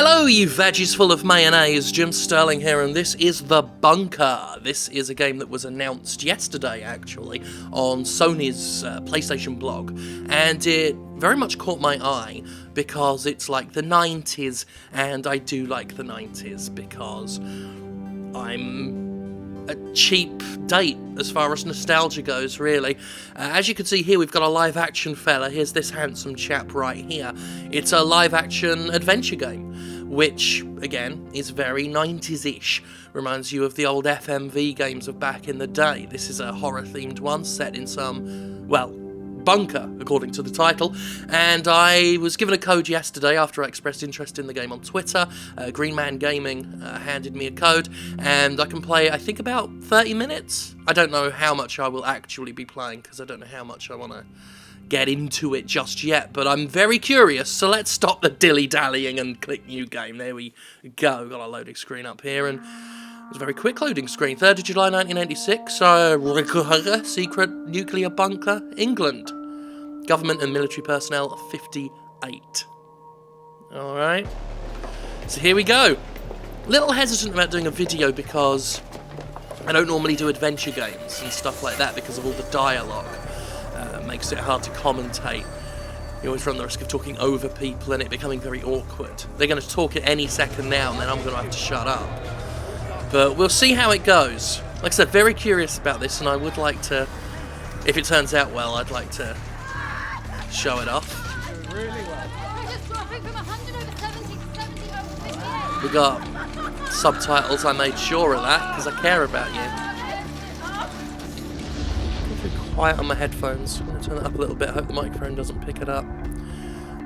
Hello, you veggies full of mayonnaise. Jim Sterling here, and this is The Bunker. This is a game that was announced yesterday, actually, on Sony's PlayStation blog, and it very much caught my eye because it's like the 90s, and I do like the 90s because I'm a cheap date as far as nostalgia goes, really. As you can see here, we've got a live-action fella. Here's this handsome chap right here. It's a live-action adventure game, which, again, is very 90s-ish. Reminds you of the old FMV games of back in the day. This is a horror-themed one set in some, well, bunker, according to the title, and I was given a code yesterday after I expressed interest in the game on Twitter. Green Man Gaming handed me a code, and I can play, I think, about 30 minutes. I don't know how much I will actually be playing, because I don't know how much I want to get into it just yet, but I'm very curious, so let's stop the dilly-dallying and click new game. There we go. Got a loading screen up here, and it's a very quick loading screen. 3rd of July 1986, secret nuclear bunker, England. Government and military personnel, 58. Alright. So here we go. Little hesitant about doing a video because I don't normally do adventure games and stuff like that because of all the dialogue. Makes it hard to commentate. You always run the risk of talking over people and it becoming very awkward. They're going to talk at any second now and then I'm going to have to shut up. But we'll see how it goes. Like I said, very curious about this, and I would like to, if it turns out well, I'd like to show it off. We got subtitles, I made sure of that, because I care about you. Be quiet on my headphones. I'm going to turn it up a little bit, I hope the microphone doesn't pick it up.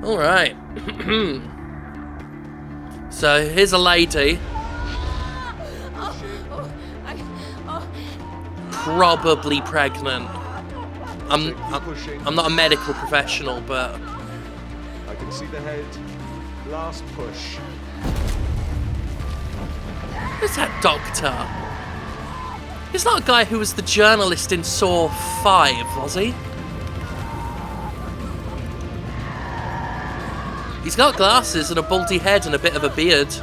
Alright. So, here's a lady. Probably pregnant. I'm not a medical professional, but I can see the head. Last push. who's that doctor? He's not a guy who was the journalist in Saw 5, was he? He's got glasses and a baldy head and a bit of a beard.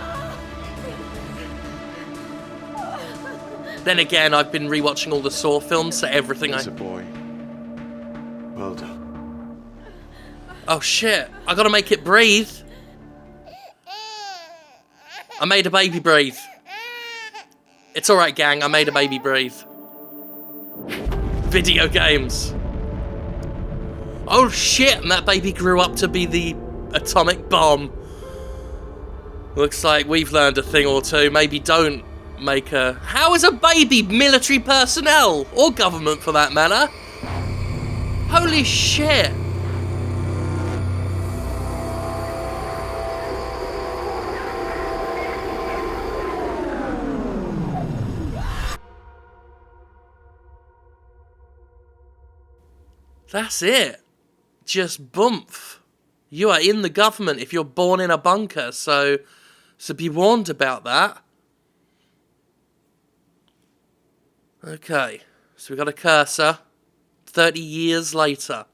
Then again, I've been rewatching all the Saw films, so everything It's a boy. Well done. Oh shit, I gotta make it breathe. I made a baby breathe. It's alright, gang, I made a baby breathe. Video games. Oh shit, and that baby grew up to be the atomic bomb. Looks like we've learned a thing or two. Maybe don't make a... How is a baby military personnel? Or government, for that matter? Holy shit. That's it. Just bump. You are in the government if you're born in a bunker, so be warned about that. Okay, so we got a cursor. 30 years later.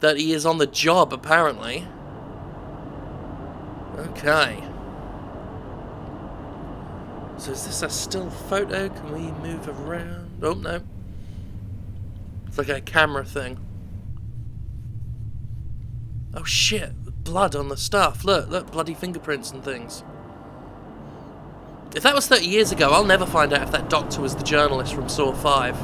30 years on the job, apparently. Okay. So is this a still photo? Can we move around? Oh, no. It's like a camera thing. Oh shit, blood on the stuff. Look, bloody fingerprints and things. If that was 30 years ago, I'll never find out if that doctor was the journalist from Saw 5.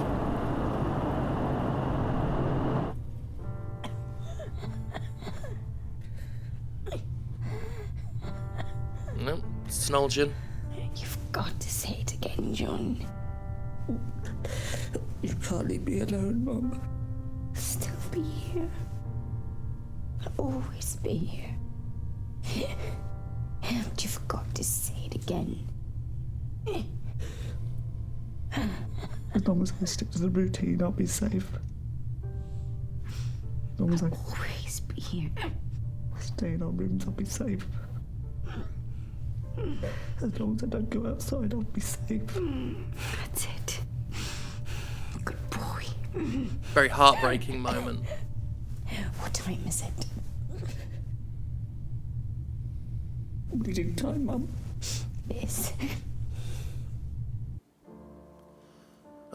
Nope, Snolgin. You've got to say it again, John. You can't leave me alone, Mum. I'll still be here. I'll always be here. But you've got to say it again. As long as I stick to the routine, I'll be safe. As long as I Always be here. stay in our rooms, I'll be safe. As long as I don't go outside, I'll be safe. That's it. Good boy. Very heartbreaking moment. What time is it? bleeding time, Mum. This.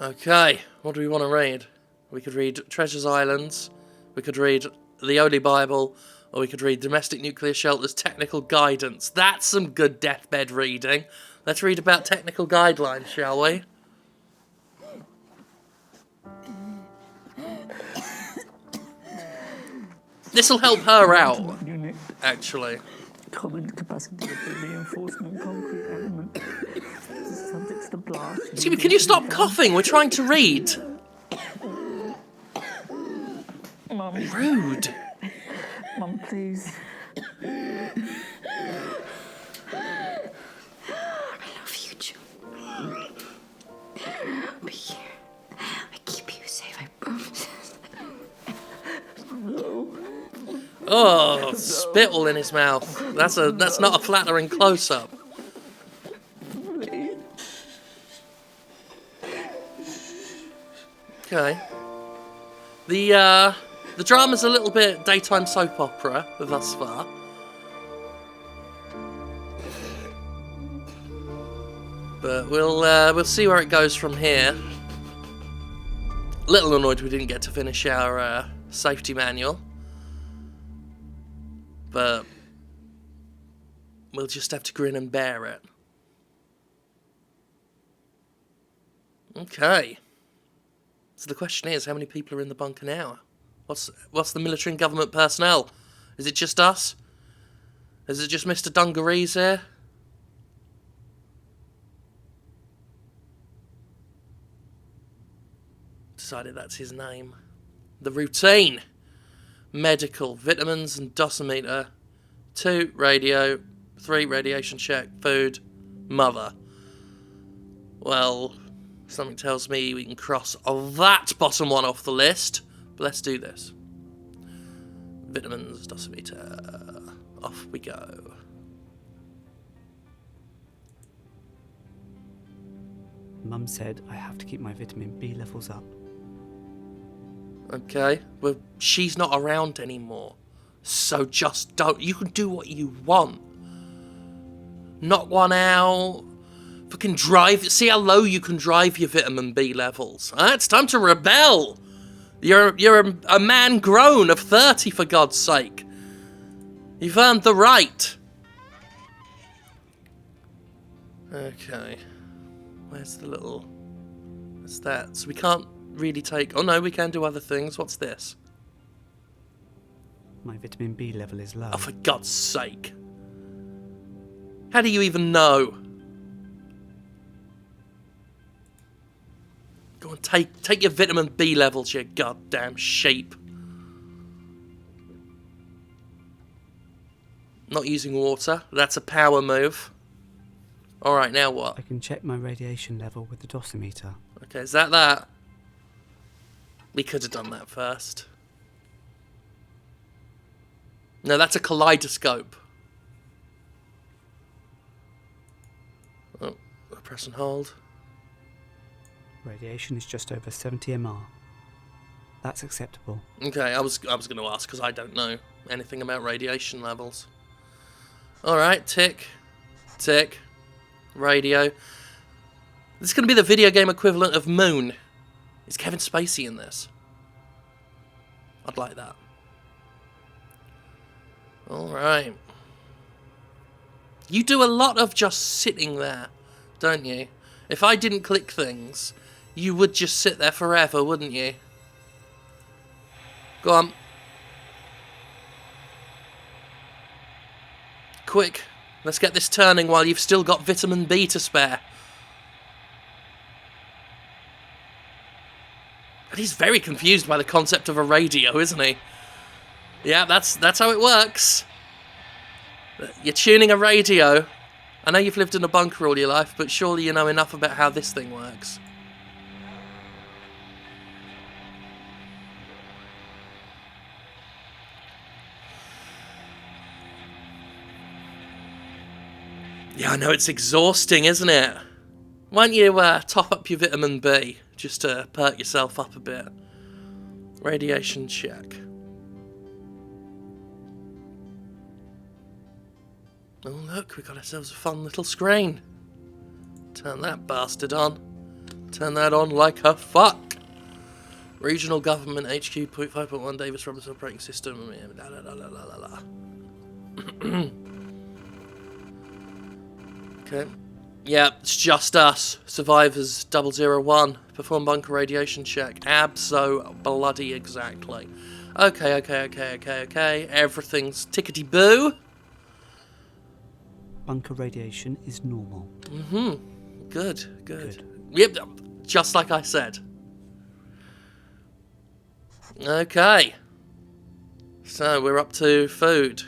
Okay, what do we want to read? We could read Treasures Islands, we could read the Holy Bible, or we could read Domestic Nuclear Shelters Technical Guidance. That's some good deathbed reading. Let's read about technical guidelines, shall we? This'll help her out, Unit. actually. Common capacity of the reinforcement concrete element. Subject to the blast. Excuse me, can you stop coughing? We're trying to read. Mum, Rude. Mum, please. I love you, John. I'll be here. I keep you safe, I promise. Oh, spit all in his mouth. That's not a flattering close-up. Okay. The drama's a little bit daytime soap opera thus far. But we'll see where it goes from here. Little annoyed we didn't get to finish our safety manual. But we'll just have to grin and bear it. Okay. So the question is, how many people are in the bunker now? What's the military and government personnel? Is it just us? Is it just Mr. Dungarees here? Decided that's his name. The routine. Medical, vitamins and dosimeter. 2, radio. 3, radiation check. Food. Mother. Well, something tells me we can cross that bottom one off the list. But let's do this. Vitamins, dosimeter. Off we go. Mum said I have to keep my vitamin B levels up. Okay, well, she's not around anymore. So just don't. You can do what you want. Knock one out. Fucking drive. See how low you can drive your vitamin B levels. It's time to rebel. You're a man grown of 30, for God's sake. You've earned the right. Okay. Where's the little... What's that? So we can't really take... Oh no, we can do other things. What's this? My vitamin B level is low. Oh, for God's sake. How do you even know? Go on, take your vitamin B levels, you goddamn sheep. Not using water. That's a power move. Alright, now what? I can check my radiation level with the dosimeter. Okay, is that? We could have done that first. No, that's a kaleidoscope. Oh, press and hold. Radiation is just over 70 mR. That's acceptable. Okay, I was going to ask because I don't know anything about radiation levels. Alright, tick. Tick. Radio. This is going to be the video game equivalent of Moon. Is Kevin Spacey in this? I'd like that. Alright. You do a lot of just sitting there, don't you? If I didn't click things, you would just sit there forever, wouldn't you? Go on. Quick. Let's get this turning while you've still got vitamin B to spare. And he's very confused by the concept of a radio, isn't he? Yeah, that's how it works. You're tuning a radio. I know you've lived in a bunker all your life, but surely you know enough about how this thing works. Yeah, I know it's exhausting, isn't it? Why don't you top up your vitamin B, just to perk yourself up a bit. Radiation check. Oh look, we got ourselves a fun little screen. Turn that bastard on. Turn that on like a fuck. Regional Government HQ 5.1 Davis Roberts Operating System. La, la, la, la, la, la. Okay. Yeah, it's just us. Survivors 001. Perform bunker radiation check. Abso-bloody exactly. Okay. Everything's tickety-boo. Bunker radiation is normal. Good. Yep, just like I said. Okay. So, we're up to food.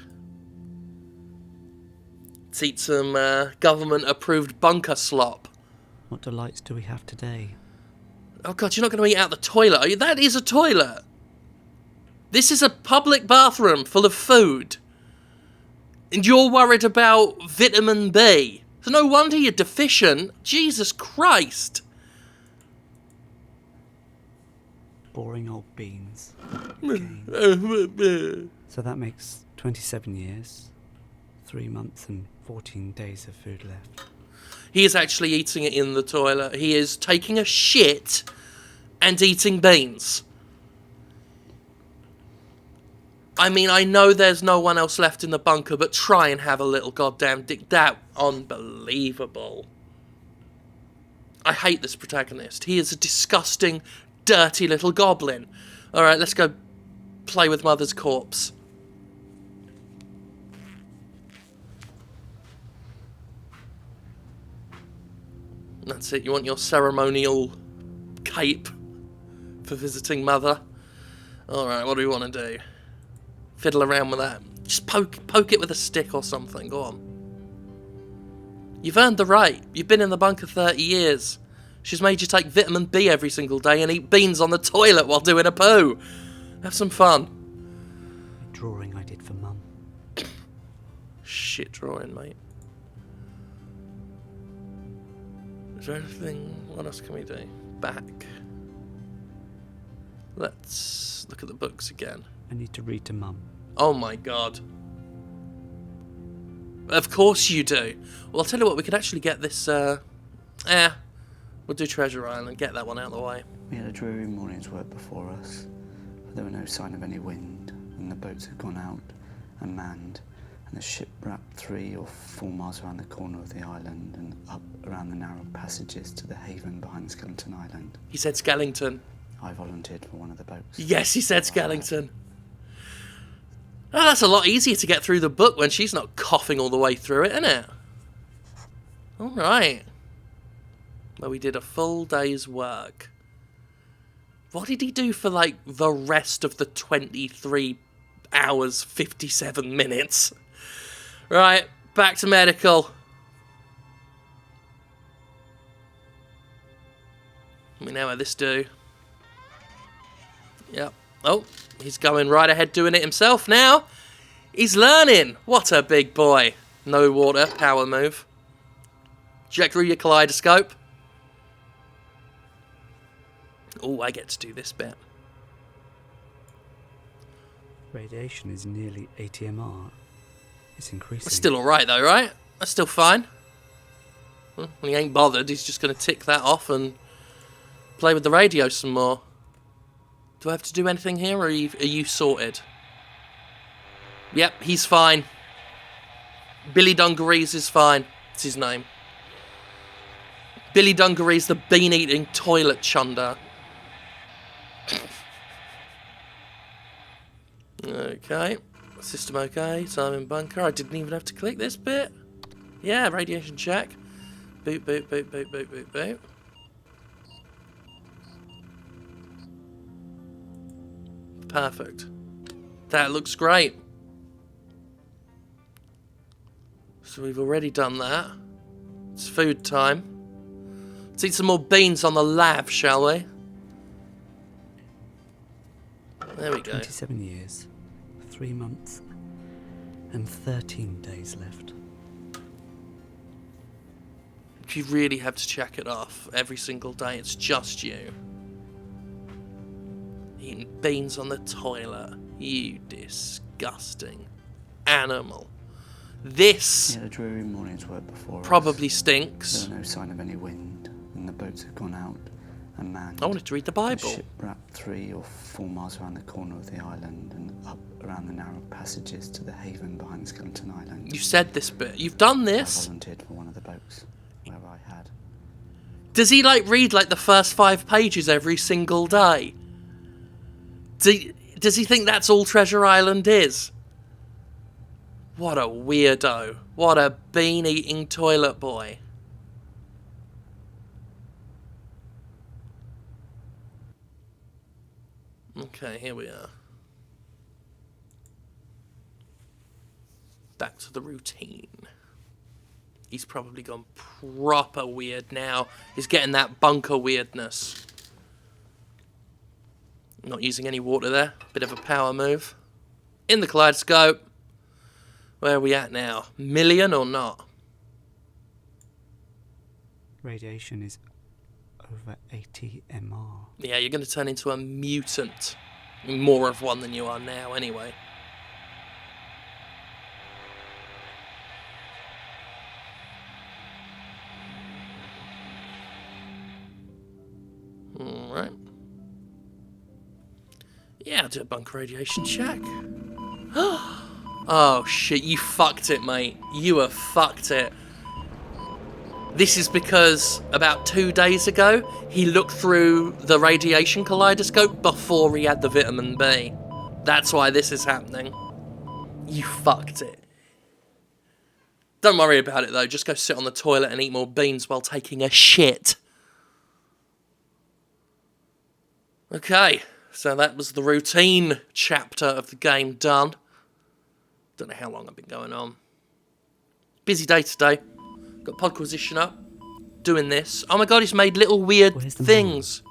Let's eat some government-approved bunker slop. What delights do we have today? Oh god, you're not going to eat out the toilet, are you? That is a toilet! This is a public bathroom full of food. And you're worried about vitamin B. So no wonder you're deficient. Jesus Christ. Boring old beans. Again. So that makes 27 years, 3 months and 14 days of food left. He is actually eating it in the toilet. He is taking a shit and eating beans. I mean, I know there's no one else left in the bunker, but try and have a little goddamn dick. That unbelievable. I hate this protagonist. He is a disgusting, dirty little goblin. Alright, let's go play with Mother's corpse. That's it, you want your ceremonial cape for visiting Mother? Alright, what do we want to do? Fiddle around with that. Just poke it with a stick or something, go on. You've earned the right. You've been in the bunker 30 years. She's made you take vitamin B every single day and eat beans on the toilet while doing a poo. Have some fun. A drawing I did for Mum. Shit drawing, mate. Is there anything... What else can we do? Back. Let's look at the books again. I need to read to Mum. Oh my god. Of course you do. Well, I'll tell you what, we could actually get this, we'll do Treasure Island, get that one out of the way. We had a dreary morning's work before us, but there were no sign of any wind, and the boats had gone out and manned, and the ship wrapped 3 or 4 miles around the corner of the island and up around the narrow passages to the haven behind Skeleton Island. He said Skellington. I volunteered for one of the boats. Yes, he said Skellington. Oh, that's a lot easier to get through the book when she's not coughing all the way through it, isn't it? Alright. Well, we did a full day's work. What did he do for, like, the rest of the 23 hours, 57 minutes? Right, back to medical. We know how this do. Yep. Oh, he's going right ahead doing it himself now. He's learning. What a big boy. No water, power move. Check through your kaleidoscope. Oh, I get to do this bit. Radiation is nearly 80 MR. It's increasing. It's still alright though, right? That's still fine. Well, he ain't bothered. He's just going to tick that off and play with the radio some more. Do I have to do anything here, or are you sorted? Yep, he's fine. Billy Dungarees is fine. It's his name. Billy Dungarees, the bean-eating toilet chunder. Okay. System okay. Time in bunker. I didn't even have to click this bit. Yeah, radiation check. Boop, boop, boop, boop, boop, boop, boop. Perfect. That looks great. So we've already done that. It's food time. Let's eat some more beans on the lav, shall we? There we go. 27 years, 3 months, and 13 days left. You really have to check it off every single day. It's just you. Eating beans on the toilet. You disgusting animal. This He had a dreary morning's work before us. probably stinks. There were no sign of any wind, and the boats had gone out and manned. I wanted to read the The Bible. ship wrapped 3 or 4 miles around the corner of the island and up around the narrow passages to the haven behind the Skeleton Island. You said this bit. You've done I this. volunteered for one of the boats, where I had. Does he like read like the first 5 pages every single day? Does he think that's all Treasure Island is? What a weirdo. What a bean-eating toilet boy. Okay, here we are. Back to the routine. He's probably gone proper weird now. He's getting that bunker weirdness. Not using any water there. Bit of a power move. In the kaleidoscope. Where are we at now? Million or not? Radiation is over 80 MR. Yeah, you're going to turn into a mutant. More of one than you are now, anyway. Alright. Yeah, I'll do a bunker radiation check. Oh shit, you fucked it, mate. You have fucked it. This is because about 2 days ago, he looked through the radiation kaleidoscope before he had the vitamin B. That's why this is happening. You fucked it. Don't worry about it though, just go sit on the toilet and eat more beans while taking a shit. Okay, so that was the routine chapter of the game done. Don't know how long I've been going on. Busy day today. Got Podquisition up. Doing this. Oh my god, he's made little weird Where's the things.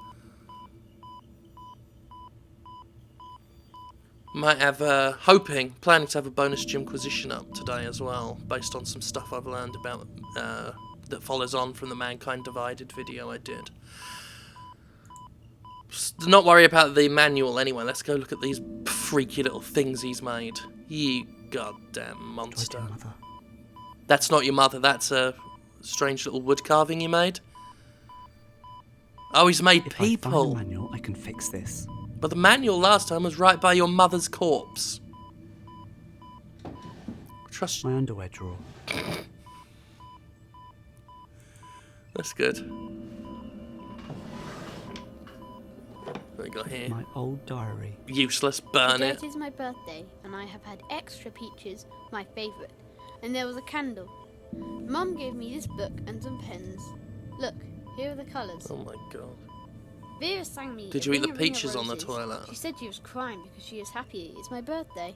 Might have, planning to have a bonus Gymquisition up today as well, based on some stuff I've learned about, that follows on from the Mankind Divided video I did. Do not worry about the manual anyway. Let's go look at these freaky little things he's made. You goddamn monster. Right, mother. That's not your mother. That's a strange little wood carving you made. Oh, he's made If people. I find a manual, I can fix this. But the manual last time was right by your mother's corpse. Trust you. My underwear drawer. That's good. What we got here? My old diary. Useless. Burn Today it. it is my birthday, and I have had extra peaches, my favourite. And there was a candle. Mum gave me this book and some pens. Look, here are the colours. Oh my god. Vera sang me. Did a you eat the ring, a ring of peaches on the roses. toilet? She said she was crying because she is happy. It's my birthday.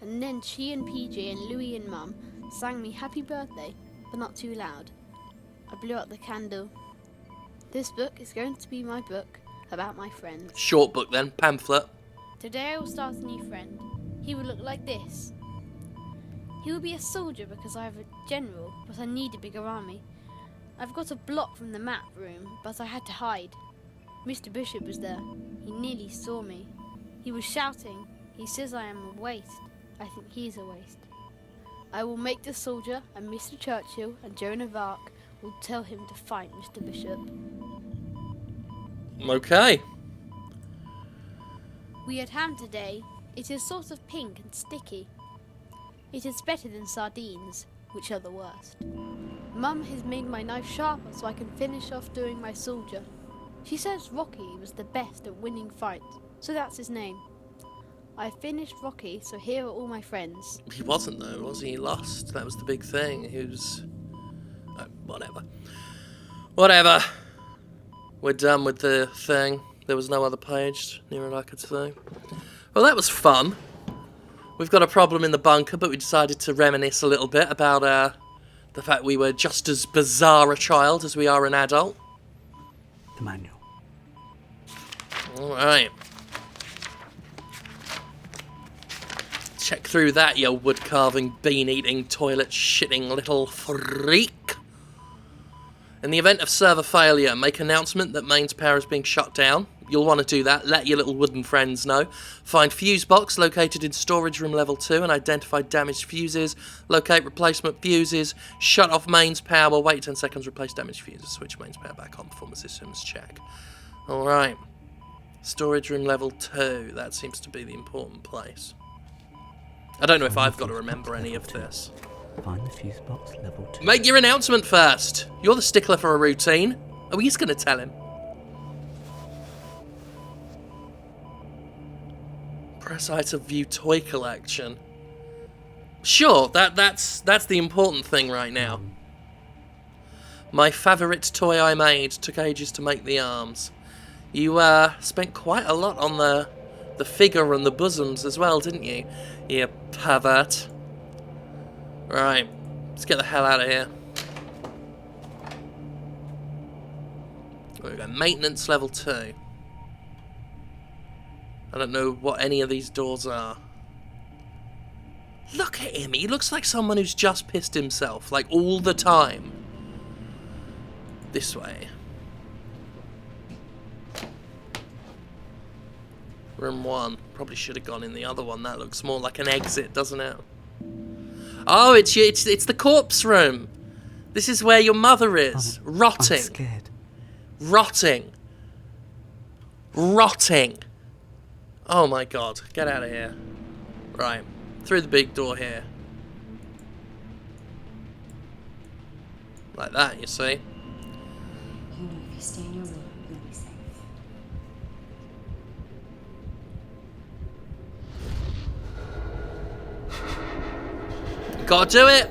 And then she and PJ and Louie and Mum sang me happy birthday, but not too loud. I blew out the candle. This book is going to be my book about my friends. Short book then. Pamphlet. Today I will start a new friend. He will look like this. He will be a soldier because I have a general, but I need a bigger army. I've got a block from the map room, but I had to hide. Mr. Bishop was there. He nearly saw me. He was shouting. He says I am a waste. I think he is a waste. I will make the soldier, and Mr. Churchill and Joan of Arc will tell him to fight Mr. Bishop. Okay. We had ham today. It is sort of pink and sticky. It is better than sardines, which are the worst. Mum has made my knife sharper so I can finish off doing my soldier. She says Rocky was the best at winning fights, so that's his name. I finished Rocky, so here are all my friends. He wasn't though, was he? He lost. That was the big thing. He was... Oh, whatever. Whatever. We're done with the thing. There was no other page, near I could say. Well, that was fun. We've got a problem in the bunker, but we decided to reminisce a little bit about the fact we were just as bizarre a child as we are an adult. The manual. Alright. Check through that, you wood-carving, bean-eating, toilet-shitting little freak. In the event of server failure, make announcement that mains power is being shut down. you'll want to do that. Let your little wooden friends know. Find fuse box located in storage room level 2 and identify damaged fuses. Locate replacement fuses. Shut off mains power. Wait 10 seconds. Replace damaged fuses. Switch mains power back on. Perform a systems check. Alright. Storage room level 2. That seems to be the important place. I don't know if I've got to remember any of this. Find the fuse box level 2. Make your announcement first. You're the stickler for a routine. Oh, he's going to tell him. Press I to view toy collection. Sure, that's the important thing right now. My favourite toy I made. Took ages to make the arms. You spent quite a lot on the figure and the bosoms as well, didn't you? You pervert. Right, let's get the hell out of here. There we go. Maintenance level 2. I don't know what any of these doors are. Look at him. He looks like someone who's just pissed himself, like all the time. This way. Room 1. Probably should have gone in the other one. That looks more like an exit, doesn't it? Oh, it's the corpse room. This is where your mother is. Rotting. I'm scared. Rotting. Rotting. Oh my god. Get out of here. Right. Through the big door here. Like that, you see. You know, if you stay in your room, you'll be safe. Gotta do it.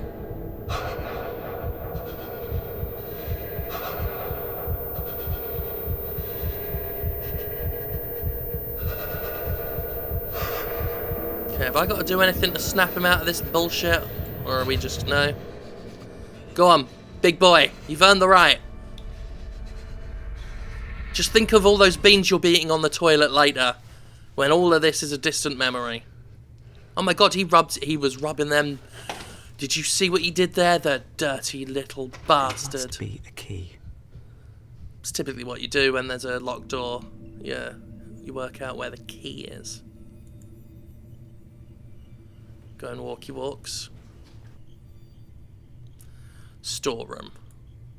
Okay, have I got to do anything to snap him out of this bullshit? Or are we just, no? Go on, big boy. You've earned the right. Just think of all those beans you'll be eating on the toilet later, when all of this is a distant memory. Oh my god, he was rubbing them. Did you see what he did there? The dirty little bastard. Must be a key. It's typically what you do when there's a locked door. Yeah, you work out where the key is. Go and walkie walks. Storeroom.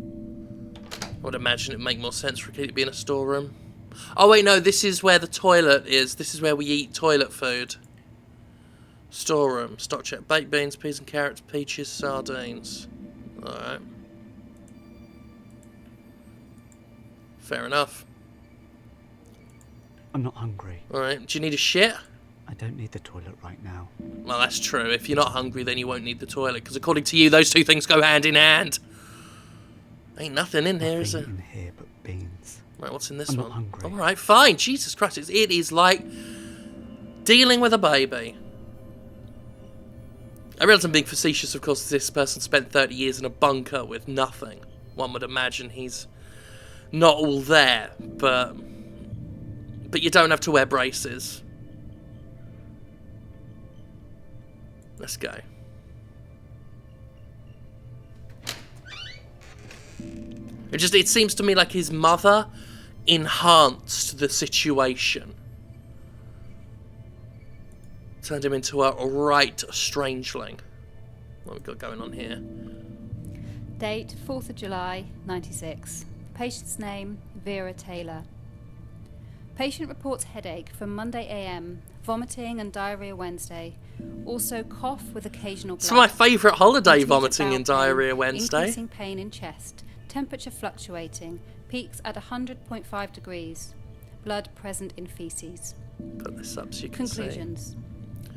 I would imagine it'd make more sense for it to be in a storeroom. Oh wait, no, this is where the toilet is. This is where we eat toilet food. Storeroom. Stock check. Baked beans, peas and carrots, peaches, sardines. Alright. Fair enough. I'm not hungry. Alright, do you need a shit? I don't need the toilet right now. Well, that's true. If you're not hungry, then you won't need the toilet, because according to you, those two things go hand in hand. Ain't nothing in here, is it? Nothing in here but beans. Right, what's in this I'm one? not hungry. Alright, fine. Jesus Christ, it is like dealing with a baby. I realise I'm being facetious, of course. This person spent 30 years in a bunker with nothing. One would imagine he's not all there, but you don't have to wear braces. Let's go. It seems to me like his mother enhanced the situation. Turned him into a right strangeling. What have we got going on here? Date 4th of July 96. Patient's name Vera Taylor. Patient reports headache from Monday AM, vomiting and diarrhea Wednesday. Also cough with occasional blood. It's my favourite holiday, Intermittent vomiting bowel and diarrhea pain, Wednesday. Increasing pain in chest. Temperature fluctuating. Peaks at 100.5 degrees. Blood present in feces. Put this up so you can see. Conclusions.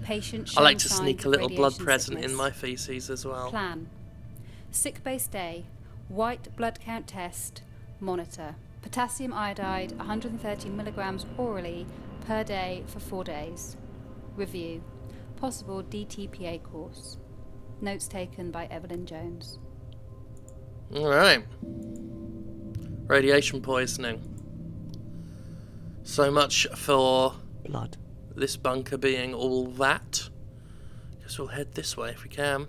Patient I like showing to signs sneak a of little blood radiation present sickness. in my feces as well. Plan. Sick base day. White blood count test. Monitor. Potassium iodide 130 milligrams orally per day for 4 days. Review. Possible DTPA course. Notes taken by Evelyn Jones. Alright. Radiation poisoning. So much for Blood. this bunker being all that. Guess we'll head this way if we can.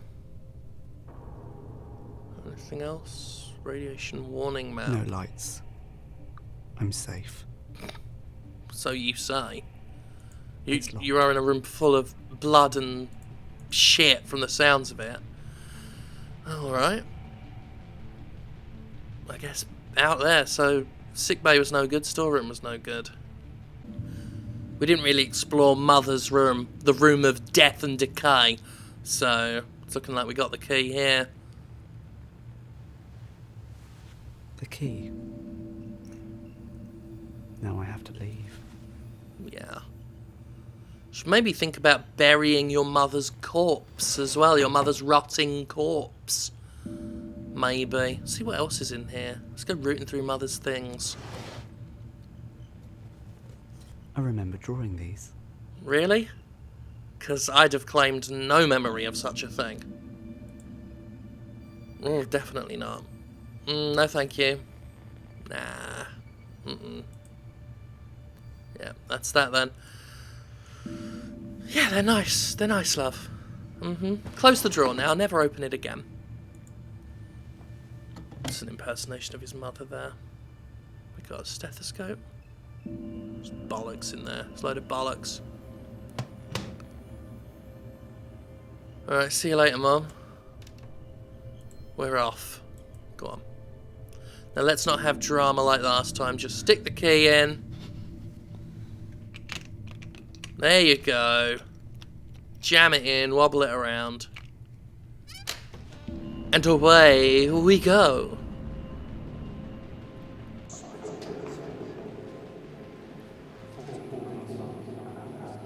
Anything else? Radiation warning map. No lights. I'm safe. so you say. It's locked. You are in a room full of blood and shit from the sounds of it. Alright. I guess out there, so sickbay was no good, storeroom was no good. We didn't really explore Mother's room, the room of death and decay, so it's looking like we got the key here. The key. Now I have to leave. Yeah. Should maybe think about burying your mother's corpse as well, your mother's rotting corpse. Maybe. See what else is in here. Let's go rooting through Mother's things. I remember drawing these. Really? Because I'd have claimed no memory of such a thing. Oh, definitely not. No thank you. Nah. Yeah, that's that then. Yeah, they're nice. They're nice, love. Close the drawer now. Never open it again. It's an impersonation of his mother there. We got a stethoscope. There's bollocks in there. There's a load of bollocks. Alright, see you later, Mum. We're off. Go on. Now let's not have drama like last time. Just stick the key in. There you go. Jam it in, wobble it around. And away we go.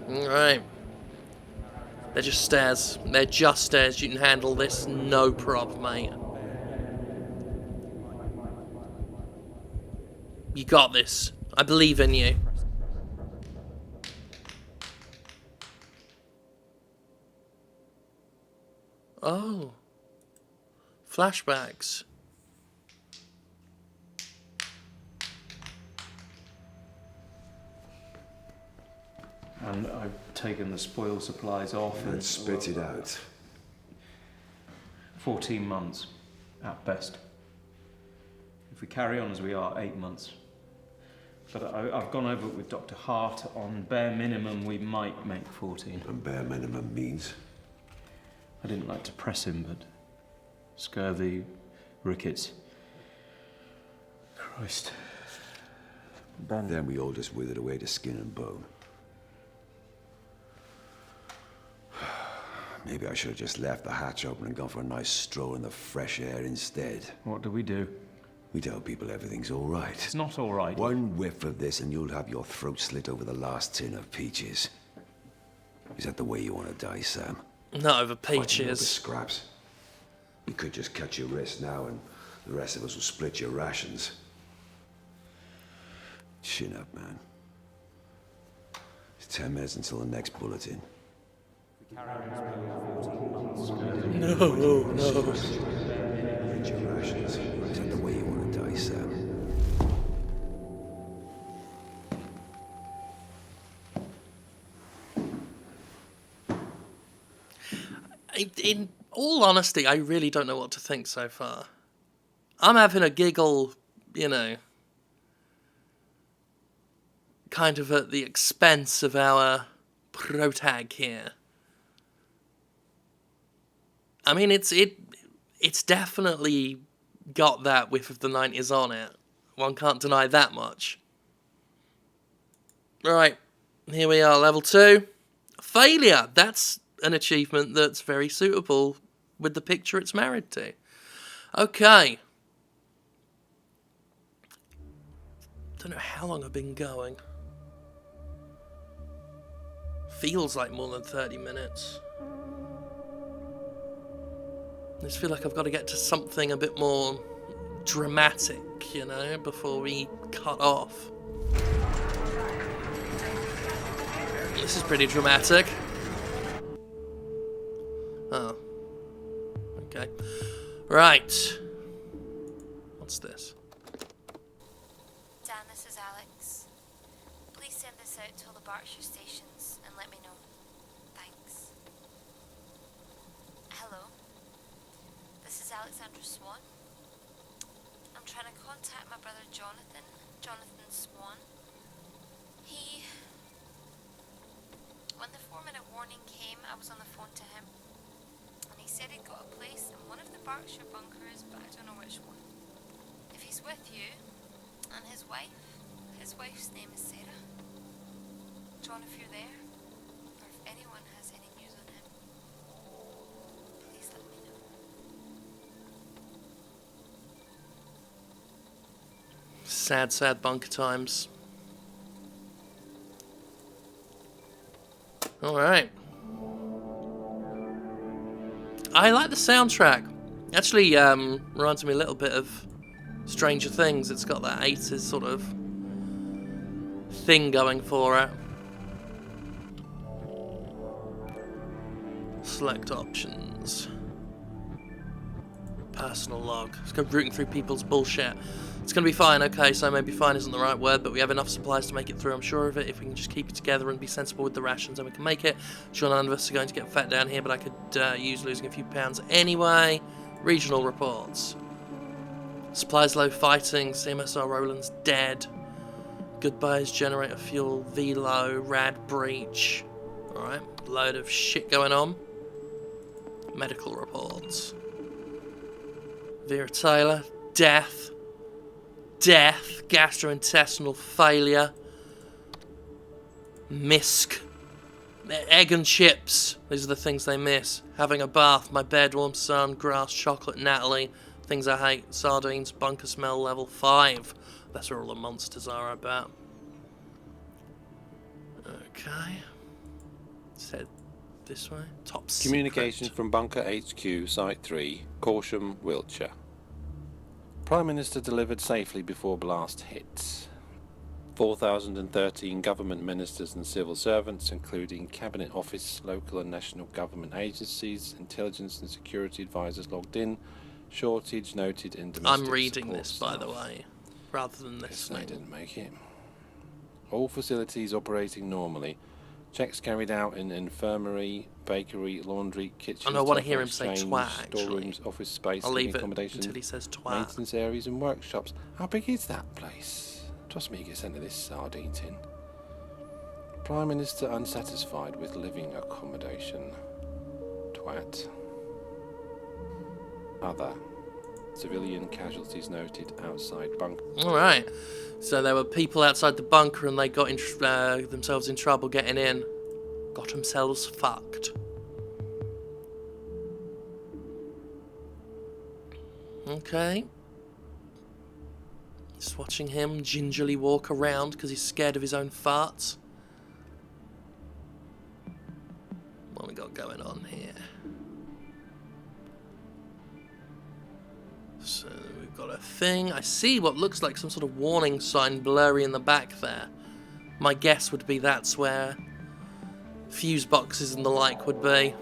Alright. They're just stairs. They're just stairs. You can handle this, no problem, mate. You got this. I believe in you. Oh. Flashbacks. And I've taken the spoil supplies off And spit it out. 14 months at best. If we carry on as we are, 8 months. But I've gone over it with Dr. Hart. On bare minimum, we might make 14. And bare minimum means? I didn't like to press him, but scurvy, rickets. Christ. Then we all just withered away to skin and bone. Maybe I should have just left the hatch open and gone for a nice stroll in the fresh air instead. What do we do? We tell people everything's all right. It's not all right. One whiff of this and you'll have your throat slit over the last tin of peaches. Is that the way you want to die, Sam? Not over Fighting over peaches. scraps. You could just cut your wrist now and the rest of us will split your rations. Chin up, man. It's 10 minutes until the next bulletin. No. Split your rations. Is that the way you want to die, Sam? In all honesty, I really don't know what to think so far. I'm having a giggle, you know, kind of at the expense of our protag here. I mean, it's definitely got that whiff of the 90s on it. One can't deny that much. Right, here we are, level 2. Failure! That's an achievement that's very suitable with the picture it's married to. Okay. Don't know how long I've been going. Feels like more than 30 minutes. I just feel like I've got to get to something a bit more dramatic, you know, before we cut off. This is pretty dramatic. Oh. Okay. Right. What's this? Dan, this is Alex. Please send this out to all the Berkshire stations and let me know. Thanks. Hello. This is Alexandra Swan. I'm trying to contact my brother Jonathan Swan. When the 4-minute warning came, I was on the phone to him. And he said he'd got a place in one of the Berkshire bunkers, but I don't know which one. If he's with you, and his wife's name is Sarah. John, if you're there, or if anyone has any news on him, please let me know. Sad, sad bunker times. Alright. I like the soundtrack. Actually, reminds me a little bit of Stranger Things. It's got that 80s sort of thing going for it. Select options. Personal log. Let's go rooting through people's bullshit. It's going to be fine. Okay, so maybe fine isn't the right word, but we have enough supplies to make it through, I'm sure of it. If we can just keep it together and be sensible with the rations, then we can make it. Sure, none of us are going to get fat down here, but I could use losing a few pounds anyway. Regional reports. Supplies low, fighting. CMSR Roland's dead. Goodbyes, generator fuel, V low, rad breach. Alright, load of shit going on. Medical reports. Vera Taylor, death. Death, gastrointestinal failure, misc, egg and chips, these are the things they miss. Having a bath, my bed, warm sun, grass, chocolate, Natalie, things I hate, sardines, bunker smell level 5. That's where all the monsters are, I bet. Okay. Let's head this way. Top Communication secret. from Bunker HQ, Site 3, Corsham, Wiltshire. Prime Minister delivered safely before blast hits. 4,013 government ministers and civil servants, including Cabinet Office, local and national government agencies, intelligence and security advisors logged in. Shortage noted in domestic I'm reading support this, by the staff. way, rather than Guess listening. they didn't make it. All facilities operating normally. Checks carried out in infirmary, bakery, laundry, kitchen. And I want to hear him say twat, actually. Storerooms, office space, I'll leave it accommodation, until he says twat. maintenance areas and workshops. How big is that place? Trust me, you get sent to this sardine tin. Prime Minister unsatisfied with living accommodation. Twat. Other. Civilian casualties noted outside bunker. Alright, so there were people outside the bunker and they got themselves in trouble getting in. Got themselves fucked. Okay. Just watching him gingerly walk around because he's scared of his own farts. What we got going on here? So we've got a thing. I see what looks like some sort of warning sign blurry in the back there. My guess would be that's where fuse boxes and the like would be.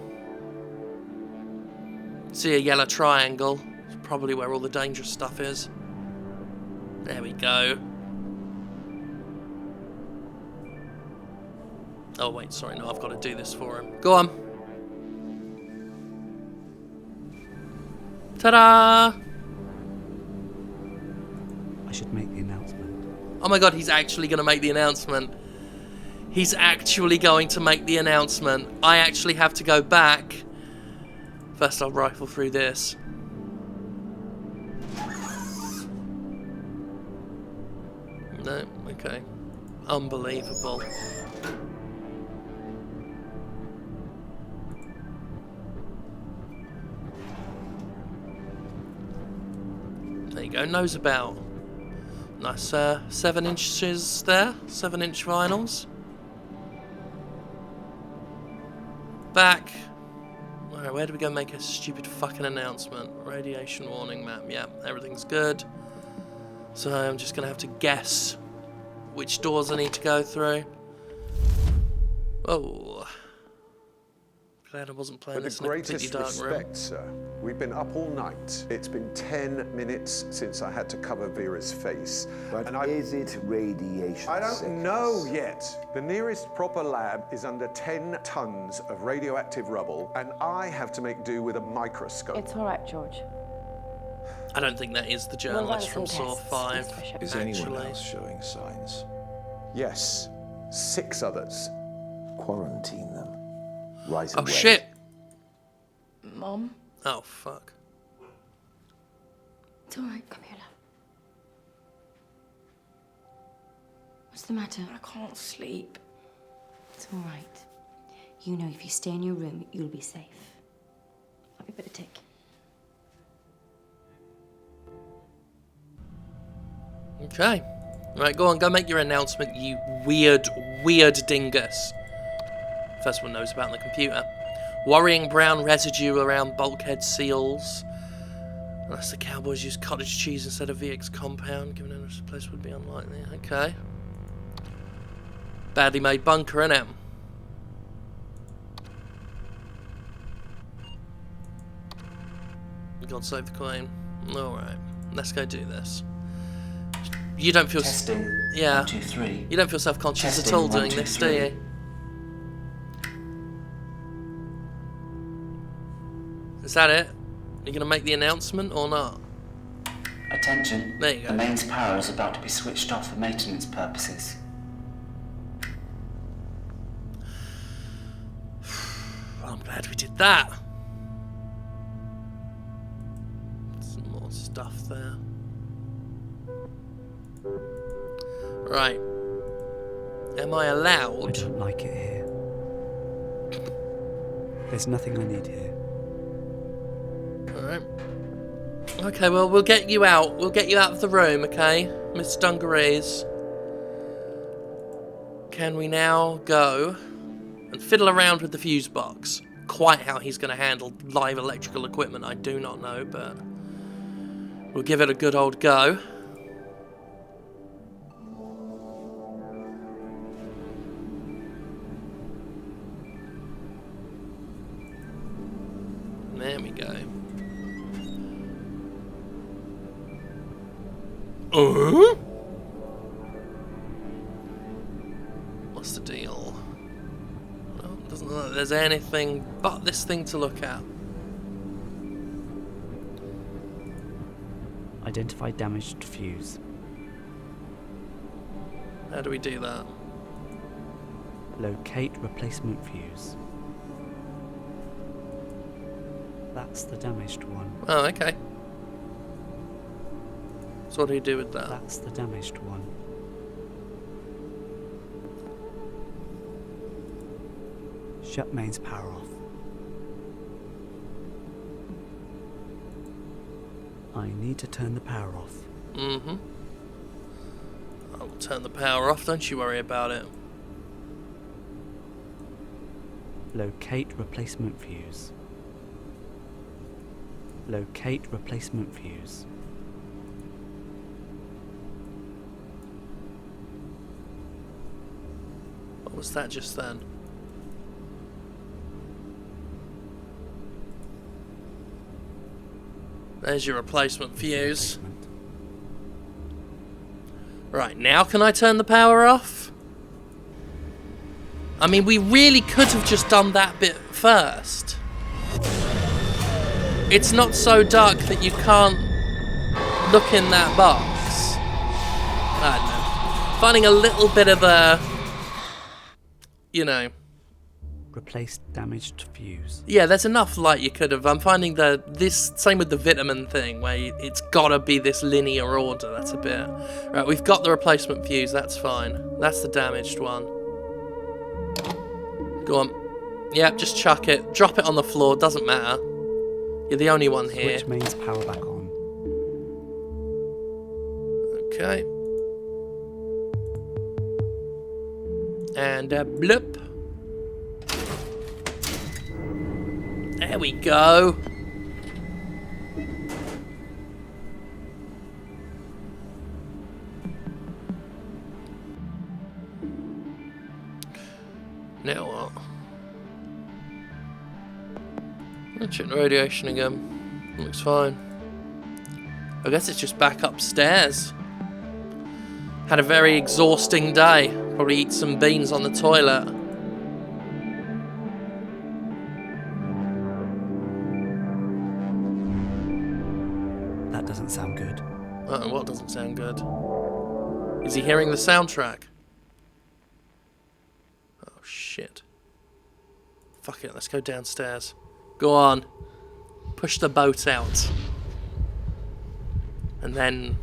See a yellow triangle. It's probably where all the dangerous stuff is. There we go. Oh wait, sorry, no, I've got to do this for him. Go on. Ta-da! I should make the announcement. Oh my god, he's actually going to make the announcement. He's actually going to make the announcement. I actually have to go back. First I'll rifle through this. No, okay. Unbelievable. There you go, nose about. Nice 7 inches there, 7-inch vinyls. Back. Alright, where do we go make a stupid fucking announcement? Radiation warning map, yeah, everything's good. So I'm just gonna have to guess which doors I need to go through. Oh. Glad I wasn't playing With this the in a completely greatest dark room. respect, sir, we've been up all night. It's been 10 minutes since I had to cover Vera's face. But and is it radiation I don't sickness? know yet. The nearest proper lab is under 10 tons of radioactive rubble, and I have to make do with a microscope. It's all right, George. I don't think that is the We'll run journalist some from Saw tests, 5. Mr. Bishop. Is actually. anyone else showing signs? Yes, 6 others. Quarantine them. Right Oh away. shit! Mom? Oh fuck. It's all right. Come here, love. What's the matter? I can't sleep. It's all right. You know, if you stay in your room, you'll be safe. I'll be better take. Okay. Right, go on, go make your announcement, you weird dingus. First one knows about the computer. Worrying brown residue around bulkhead seals. Unless the Cowboys use cottage cheese instead of VX compound, given a place would be unlikely. Okay. Badly made bunker, innit? God save the Queen. Alright, let's go do this. You don't feel... Testing. Yeah. 1, 2, 3. You don't feel self-conscious at Testing, all 1, doing 2, this, 3. do you? Is that it? Are you going to make the announcement or not? Attention. There you go. The mains power is about to be switched off for maintenance purposes. Well, I'm glad we did that. Some more stuff there. Right. Am I I allowed? don't like it here. There's nothing I need here. Alright. Okay, well, we'll get you out. We'll get you out of the room, okay? Miss Dungarees. Can we now go and fiddle around with the fuse box? Quite how he's going to handle live electrical equipment, I do not know, but we'll give it a good old go. There we go. What's the deal? Well, doesn't look like there's anything but this thing to look at. Identify damaged fuse. How do we do that? Locate replacement fuse. That's the damaged one. Oh, okay. So what do you do with that? That's the damaged one. Shut mains power off. I need to turn the power off. Mm-hmm. I will turn the power off, don't you worry about it. Locate replacement fuse. Locate replacement fuse. What was that just then? There's your replacement fuse. Replacement. Right, now can I turn the power off? I mean, we really could have just done that bit first. It's not so dark that you can't look in that box. I don't know. Finding a little bit of a... You know... Replace damaged fuse. Yeah, there's enough light you could have. I'm finding this same with the vitamin thing, where it's gotta be this linear order. That's a bit... Right, we've got the replacement fuse, that's fine. That's the damaged one. Go on. Yep, just chuck it. Drop it on the floor, doesn't matter. You're the only one here. Switch mains power back on. Okay. And blip. There we go. Now what? I'll check the radiation again. Looks fine. I guess it's just back upstairs. Had a very exhausting day. Probably eat some beans on the toilet. That doesn't sound good. Uh-oh, what doesn't sound good? Is he hearing the soundtrack? shit. Fuck it, let's go downstairs. Go on. Push the boat out. And then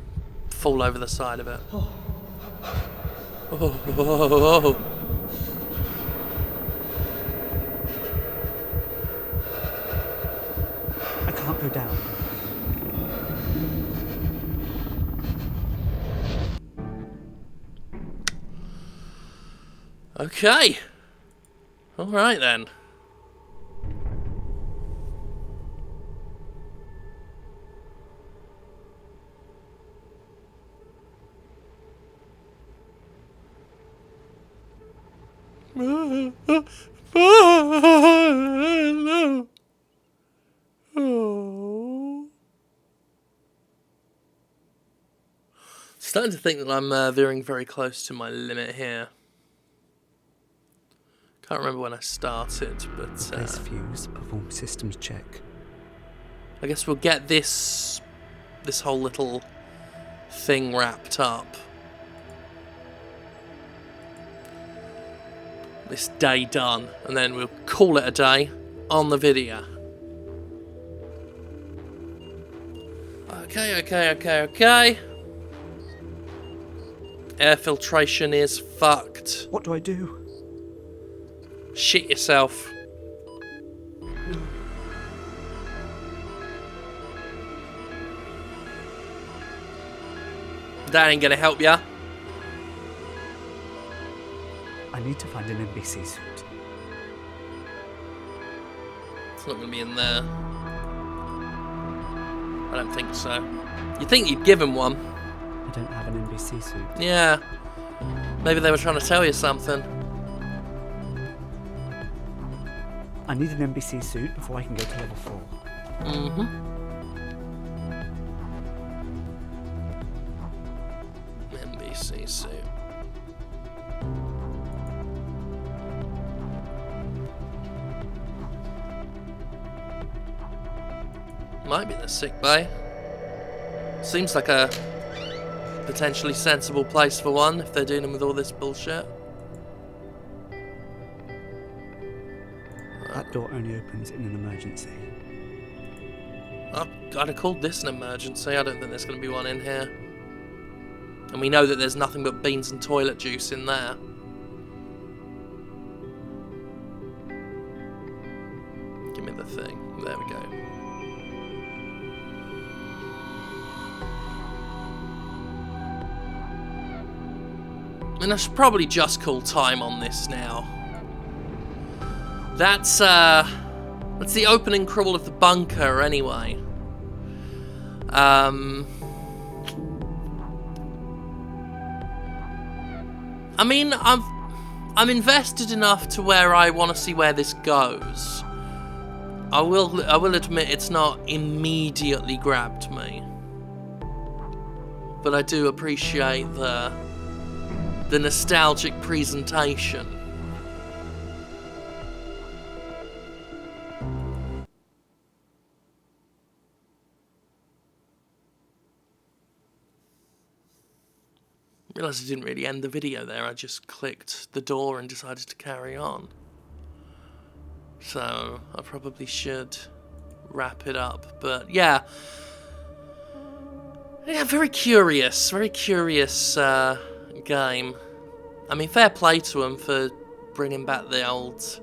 fall over the side of it. Oh, oh, oh, oh. I can't go down. Okay. Alright then. Starting to think that I'm veering very close to my limit here. Can't remember when I started, but Place fuse, perform systems check. I guess we'll get this whole little thing wrapped up. This day done, and then we'll call it a day on the video. Okay. Air filtration is fucked. What do I do? Shit yourself. That ain't gonna help ya. I need to find an NBC suit. It's not gonna be in there. I don't think so. You'd think you'd give him one. I don't have an NBC suit. Yeah. Maybe they were trying to tell you something. I need an NBC suit before I can go to level 4. Mm-hmm. NBC suit. Might be the sick bay. Seems like a potentially sensible place for one if they're dealing with all this bullshit. That door only opens in an emergency. I'd have called this an emergency. I don't think there's going to be one in here. And we know that there's nothing but beans and toilet juice in there. Give me the thing. There we go. And I should probably just call time on this now. That's the opening crawl of the bunker, anyway. I mean, I'm invested enough to where I want to see where this goes. I will admit it's not immediately grabbed me, but I do appreciate the nostalgic presentation. I realised I didn't really end the video there. I just clicked the door and decided to carry on. So I probably should wrap it up. But yeah, very curious game. I mean, fair play to them for bringing back the old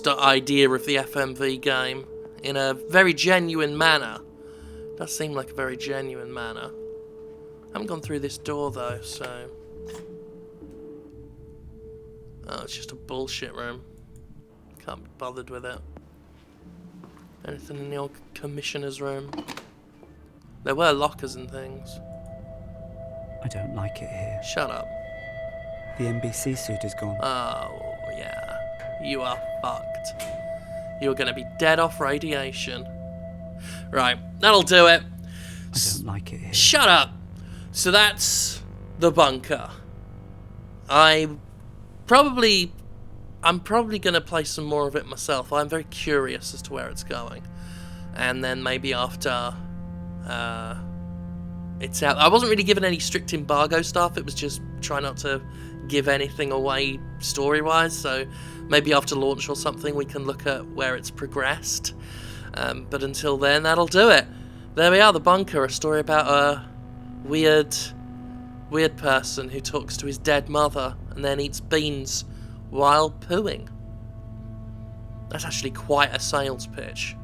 idea of the FMV game in a very genuine manner. Does seem like a very genuine manner. I haven't gone through this door though, so... Oh, it's just a bullshit room. Can't be bothered with it. Anything in the old commissioner's room? There were lockers and things. I don't like it here. Shut up. The NBC suit is gone. Oh, yeah. You are fucked. You're gonna be dead off radiation. Right, that'll do it. I don't like it here. Shut up! So that's the bunker. I'm probably gonna play some more of it myself. I'm very curious as to where it's going. And then maybe after it's out. I wasn't really given any strict embargo stuff. It was just try not to give anything away story-wise, so maybe after launch or something we can look at where it's progressed. But until then, that'll do it. There we are, The Bunker, a story about a weird person who talks to his dead mother and then eats beans while pooing. That's actually quite a sales pitch.